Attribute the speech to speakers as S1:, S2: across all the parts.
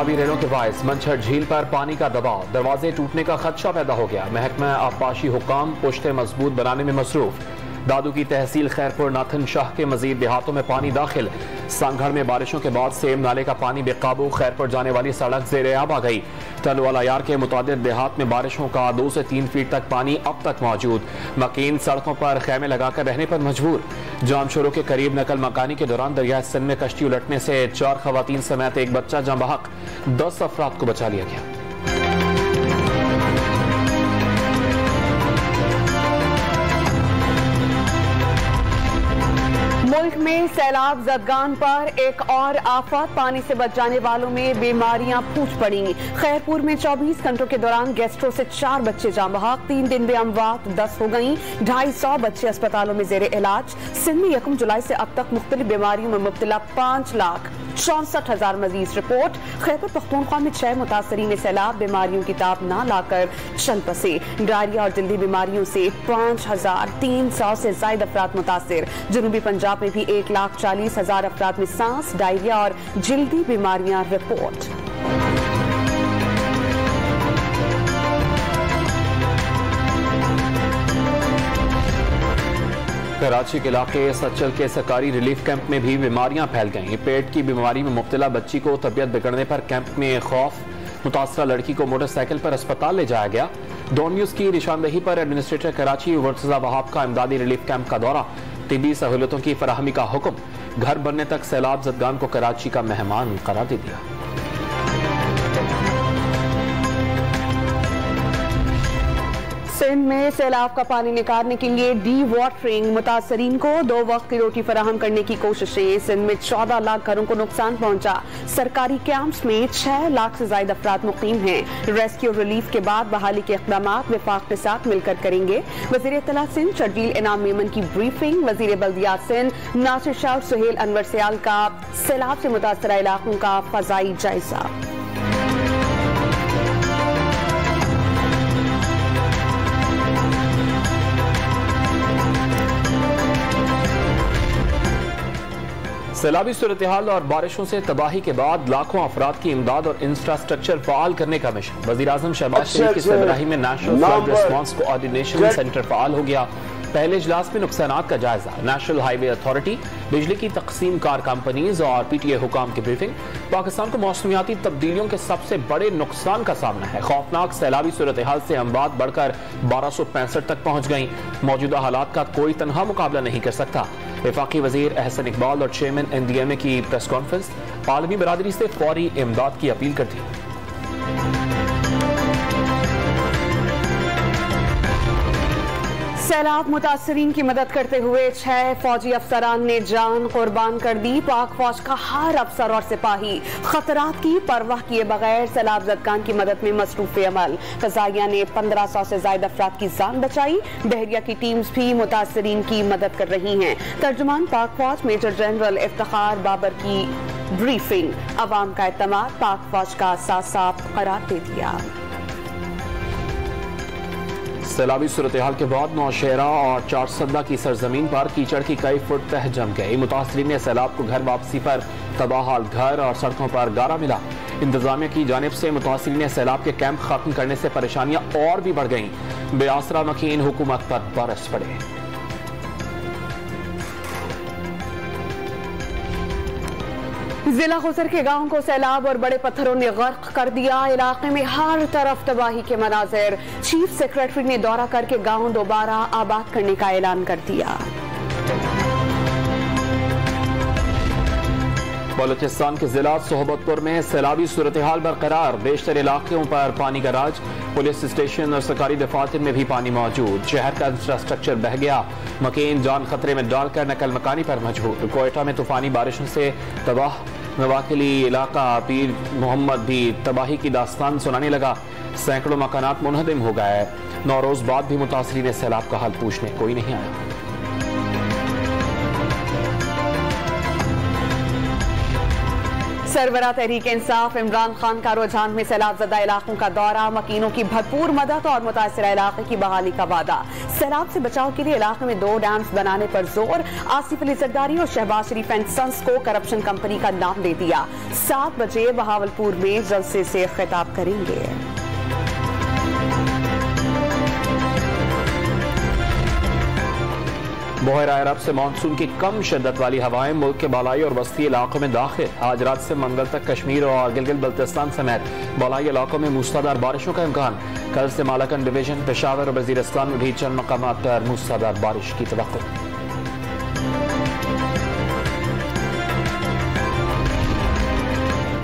S1: सैलाबी रेलों के बायस मंछर झील पर पानी का दबाव, दरवाजे टूटने का खदशा पैदा हो गया। महकमा आबपाशी हुक्काम पुश्ते मजबूत बनाने में मसरूफ। दादू की तहसील खैरपुर नाथन शाह के मजीद देहातों में पानी दाखिल। सांगढ़ में बारिशों के बाद सेम नाले का पानी बेकाबू, खैरपुर जाने वाली सड़क ज़ेरे आब आ गई। टलवाला यार के मुतादिद देहात में बारिशों का 2 से 3 फीट तक पानी अब तक मौजूद। मकीन सड़कों पर खैमे लगाकर रहने पर मजबूर। जाम शुरू के करीब नकल मकानी के दौरान दरियाए सिंध में कश्ती उलटने से 4 खवातीन समेत एक बच्चा जाँ बहक, 10 अफराद को बचा लिया गया।
S2: मुल्क में सैलाब जदगान पर एक और आफत, पानी से बच जाने वालों में बीमारियां फूट पड़ी। खैरपुर में 24 घंटों के दौरान गैस्ट्रो से 4 बच्चे जाँ बहक, 3 दिन में अमवात 10 हो गई। 250 बच्चे अस्पतालों में जेर इलाज। सिंध में 1 जुलाई से अब तक मुख्तलिफ बीमारियों में मुब्तला 5,64,000 मरीज रिपोर्ट। खैबर पख्तूनख्वा में 6 मुतासरीन सैलाब बीमारियों की ताब ना लाकर चल बसे। डायरिया और जल्दी बीमारियों से 5,300 से ज्यादा अफराद मुतासिर। जनूबी पंजाब में भी 1,40,000 अफराद में सांस, डायरिया और जल्दी बीमारियां रिपोर्ट।
S1: कराची के इलाके सच्चल के सरकारी रिलीफ कैंप में भी बीमारियां फैल गईं। पेट की बीमारी में मुब्तला बच्ची को तबीयत बिगड़ने पर कैंप में खौफ। मुतासरा लड़की को मोटरसाइकिल पर अस्पताल ले जाया गया। डॉन न्यूज की निशानदेही पर एडमिनिस्ट्रेटर कराची मुर्तजा वहाब का इमदादी रिलीफ कैंप का दौरा, तिबी सहूलतों की फराहमी का हुक्म। घर बनने तक सैलाब जदगान को कराची का मेहमान करार दे दिया।
S2: सिंध में सैलाब का पानी निकालने के लिए डी वाटरिंग, मुतासरीन को 2 वक्त की रोटी फराहम करने की कोशिशें। सिंध में 14 लाख घरों को नुकसान पहुंचा। सरकारी कैंप्स में 6 लाख से ज्यादा अफराद मुकीम हैं। रेस्क्यू रिलीफ के बाद बहाली के इक़दाम वफाक के साथ मिलकर करेंगे। वज़ीर इत्तला सिंध शर्जील इनाम मेमन की ब्रीफिंग। वज़ीर बल्दियात सिंध नासिर शाह सुहेल अनवर सयाल का सैलाब से मुतासरा इलाकों का फजाई जायजा।
S1: सैलाबी सूरत हाल और बारिशों से तबाही के बाद लाखों अफराद की इमदाद और इंफ्रास्ट्रक्चर फाल करने का मिशन। वज़ीर आज़म शहबाज शरीफ की सरबराही में national flood response coordination centre fall हो गया। पहले इजलास में नुकसानात का जायजा, नेशनल हाईवे अथॉरिटी, बिजली की तकसीम कार कंपनीज और पीटीए हुकाम की ब्रीफिंग। पाकिस्तान को मौसमियाती तब्दीलियों के सबसे बड़े नुकसान का सामना है। खौफनाक सैलाबी सूरत हाल से अमवात बढ़कर 1265 तक पहुंच गई। मौजूदा हालात का कोई तनहा मुकाबला नहीं कर सकता। वफाकी वजीर एहसन इकबाल और चेयरमैन एनडीएमए की प्रेस कॉन्फ्रेंस, आलमी बरादरी से फौरी इमदाद की अपील कर दी।
S2: सैलाब मुतासरीन की मदद करते हुए 6 फौजी अफसरान ने जान कुर्बान कर दी। पाक फौज का हर अफसर और सिपाही खतरात की परवाह किए बगैर सैलाब जदगान की मदद में मसरूफ अमल। फजाइया ने 1500 से ज्यादा अफराद की जान बचाई। बहरिया की टीम्स भी मुतासरीन की मदद कर रही हैं। तर्जुमान पाक फौज मेजर जनरल इफ्तिखार बाबर की ब्रीफिंग। अवाम का एतमाद पाक फौज का साफ करार दे दिया।
S1: सैलाबी सूरत हाल के बाद नौशहरा और चारसदा की सरजमीन पर कीचड़ की कई फुट तह जम गई। मुतासरीन ने सैलाब को घर वापसी पर तबाहाल घर और सड़कों पर गारा मिला। इंतजामिया की जानिब से मुतासरीन ने सैलाब के कैंप खत्म करने से परेशानियां और भी बढ़ गईं। बेआसरा मकीन हुकूमत पर बरस पड़े।
S2: जिला गुजर के गांव को सैलाब और बड़े पत्थरों ने गर्क कर दिया। इलाके में हर तरफ तबाही के मनाजिर। चीफ सेक्रेटरी ने दौरा करके गांव दोबारा आबाद करने का ऐलान कर दिया।
S1: बलूचिस्तान के जिला सोहबतपुर में सैलाबी सूरत हाल बरकरार। बेशतर इलाकों पर पानी का राज। पुलिस स्टेशन और सरकारी दफातर में भी पानी मौजूद। शहर का इंफ्रास्ट्रक्चर बह गया। मकीन जान खतरे में डालकर नकल मकानी पर मजबूर। कोयटा में तूफानी बारिशों से तबाह नवाकली इलाका पीर मोहम्मद भी तबाही की दास्तान सुनाने लगा। सैकड़ों मकानात मुनहदिम हो गए। 9 रोज बाद भी मुतासरीन सैलाब का हाल पूछने कोई नहीं आया।
S2: सरबरा तहरीक इंसाफ इमरान खान का रुझान में सैलाब ज़दा इलाकों का दौरा, मकीनों की भरपूर मदद और मुतासिरा इलाके की बहाली का वादा। सैलाब से बचाव के लिए इलाके में 2 डैम्स बनाने पर जोर। आसिफ अली जरदारी और शहबाज शरीफ एंड सन्स को करप्शन कंपनी का नाम दे दिया। 7 बजे बहावलपुर में जलसे से खिताब करेंगे।
S1: बहरा अरब से मानसून की कम शिद्दत वाली हवाएं मुल्क के बालाई और वस्ती इलाकों में दाखिल। आज रात से मंगल तक कश्मीर और गिलगित बल्तिस्तान समेत बालाई इलाकों में मूसलाधार बारिशों का इम्कान। कल से मालाकन डिवीजन, पेशावर और वजीरिस्तान में भी चंद मकामात पर मूसलाधार बारिश की तवक्को।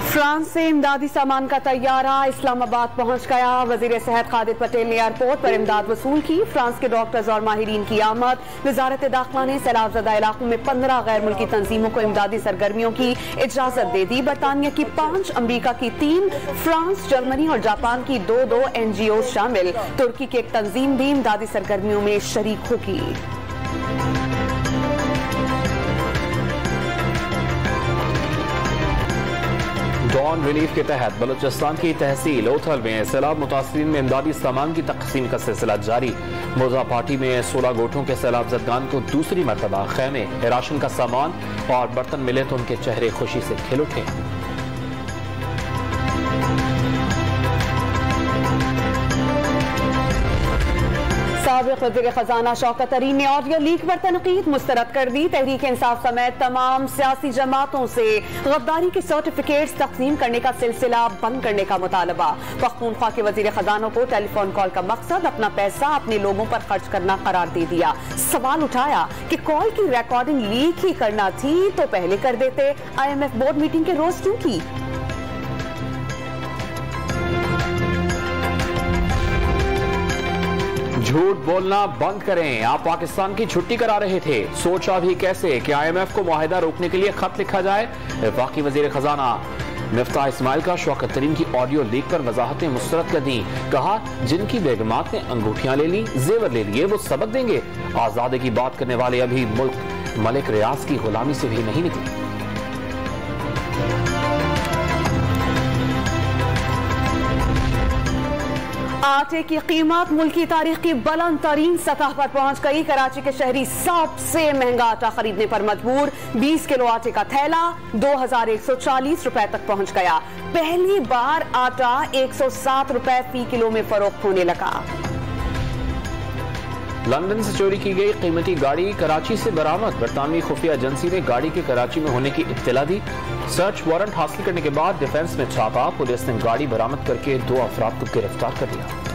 S2: फ्रांस से इमदादी सामान का तैयारा इस्लामाबाद पहुंच गया। वजीर सेहत खालिद पटेल ने एयरपोर्ट पर इमदाद वसूल की। फ्रांस के डॉक्टर्स और माहिरीन की आमद। वजारत दाखिला ने सैलाबज़दा इलाकों में 15 गैर मुल्की तंजीमों को इमदादी सरगर्मियों की इजाजत दे दी। बरतानिया की 5, अमरीका की 3, फ्रांस, जर्मनी और जापान की 2 NGO शामिल। तुर्की की एक तंजीम भी इमदादी सरगर्मियों में शरीक होगी।
S1: डॉन रिलीफ के तहत बलूचिस्तान की तहसील ओथल में सैलाब मुतासरीन में इमदादी सामान की तकसीम का सिलसिला जारी। मोजा पार्टी में 16 गोठों के सैलाब ज़दगान को दूसरी मरतबा खैमे, राशन का सामान और बर्तन मिले तो उनके चेहरे खुशी से खिल उठे।
S2: साबिक़ वज़ीर खजाना शौकत तरीन ने ऑडियो लीक पर तनकीद मुस्तरद कर दी। तहरीक इंसाफ समेत तमाम सियासी जमातों से गद्दारी के सर्टिफिकेट्स तक़सीम करने का सिलसिला बंद करने का मुतालबा। पख्तूनख्वा के वज़ीर खजाना को टेलीफोन कॉल का मकसद अपना पैसा अपने लोगों पर खर्च करना करार दे दिया। सवाल उठाया कि कॉल की रिकॉर्डिंग लीक ही करना थी तो पहले कर देते। IMF बोर्ड मीटिंग के रोज क्यों की?
S1: झूठ बोलना बंद करें। आप पाकिस्तान की छुट्टी करा रहे थे, सोचा भी कैसे कि IMF को मुआहिदा रोकने के लिए खत लिखा जाए। वफाकी वजीर खजाना मिफ्ताह इस्माइल का शौकत तरीन की ऑडियो लीक पर वजाहतें मुस्तरद कर दी। कहा, जिनकी बेगमात ने अंगूठियां ले ली, जेवर ले लिए, वो सबक देंगे। आजादी की बात करने वाले अभी मुल्क मलिक रियाज की गुलामी से भी नहीं निकले।
S2: आटे की कीमत मुल्क की तारीख की बुलंद तरीन सतह पर पहुंच गई। कराची के शहरी सबसे महंगा आटा खरीदने पर मजबूर। 20 किलो आटे का थैला 2140 रुपए तक पहुंच गया। पहली बार आटा 107 रुपए फी किलो में फरोख्त होने लगा।
S1: लंदन से चोरी की गई कीमती गाड़ी कराची से बरामद। बरतानवी खुफिया एजेंसी ने गाड़ी के कराची में होने की इत्तला दी। सर्च वारंट हासिल करने के बाद डिफेंस में छापा। पुलिस ने गाड़ी बरामद करके 2 अफराद को गिरफ्तार कर लिया।